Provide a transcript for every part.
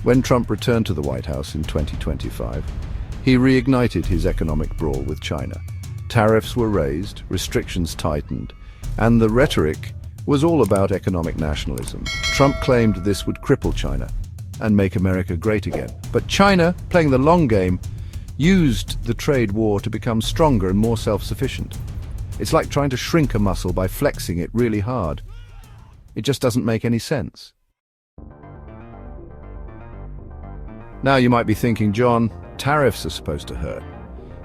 When Trump returned to the White House in 2025, he reignited his economic brawl with China. Tariffs were raised, restrictions tightened, and the rhetoric was all about economic nationalism. Trump claimed this would cripple China and make America great again. But China, playing the long game, used the trade war to become stronger and more self-sufficient. It's like trying to shrink a muscle by flexing it really hard. It just doesn't make any sense. Now you might be thinking, John, tariffs are supposed to hurt.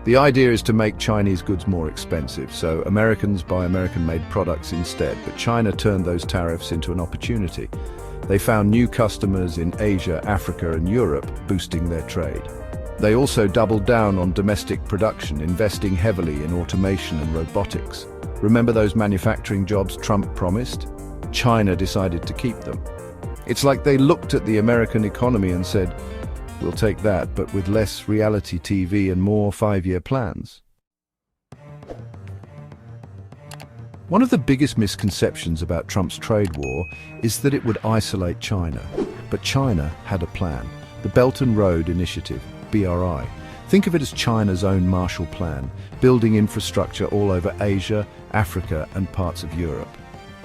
The idea is to make Chinese goods more expensive, so Americans buy American-made products instead. But China turned those tariffs into an opportunity. They found new customers in Asia, Africa, and Europe, boosting their trade. They also doubled down on domestic production, investing heavily in automation and robotics. Remember those manufacturing jobs Trump promised? China decided to keep them. It's like they looked at the American economy and said, "We'll take that, but with less reality TV and more 5-year plans." One of the biggest misconceptions about Trump's trade war is that it would isolate China. But China had a plan, the Belt and Road Initiative, BRI. Think of it as China's own Marshall Plan, building infrastructure all over Asia, Africa, and parts of Europe.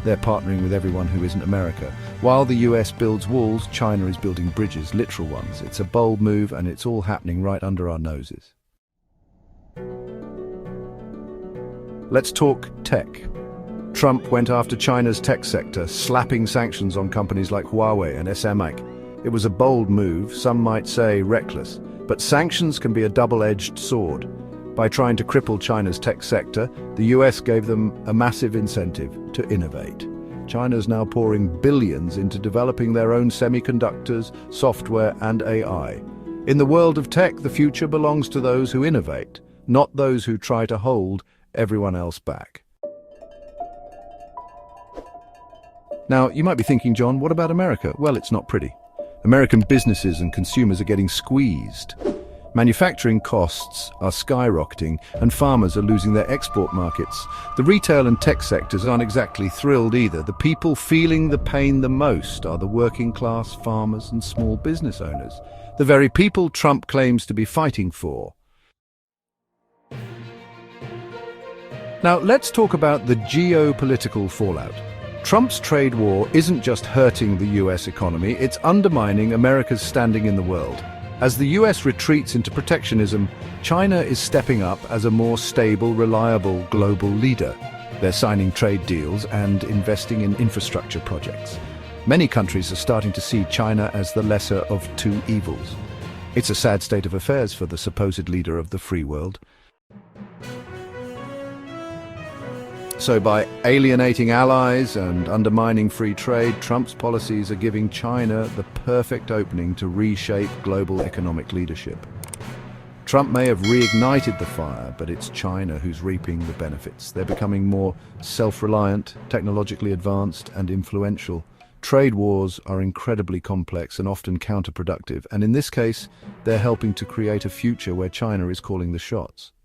They're partnering with everyone who isn't America. While the US builds walls, China is building bridges, literal ones. It's a bold move, and it's all happening right under our noses. Let's talk tech. Trump went after China's tech sector, slapping sanctions on companies like Huawei and SMIC. It was a bold move, some might say reckless, but sanctions can be a double-edged sword. By trying to cripple China's tech sector, the US gave them a massive incentive to innovate. China's now pouring billions into developing their own semiconductors, software, and AI. In the world of tech, the future belongs to those who innovate, not those who try to hold everyone else back. Now, you might be thinking, John, what about America? Well, it's not pretty. American businesses and consumers are getting squeezed. Manufacturing costs are skyrocketing, and farmers are losing their export markets. The retail and tech sectors aren't exactly thrilled either. The people feeling the pain the most are the working class, farmers, and small business owners, the very people Trump claims to be fighting for. Now, let's talk about the geopolitical fallout. Trump's trade war isn't just hurting the US economy, it's undermining America's standing in the world. As the US retreats into protectionism, China is stepping up as a more stable, reliable global leader. They're signing trade deals and investing in infrastructure projects. Many countries are starting to see China as the lesser of two evils. It's a sad state of affairs for the supposed leader of the free world. So by alienating allies and undermining free trade, Trump's policies are giving China the perfect opening to reshape global economic leadership. Trump may have reignited the fire, but it's China who's reaping the benefits. They're becoming more self-reliant, technologically advanced, and influential. Trade wars are incredibly complex and often counterproductive, and in this case, they're helping to create a future where China is calling the shots.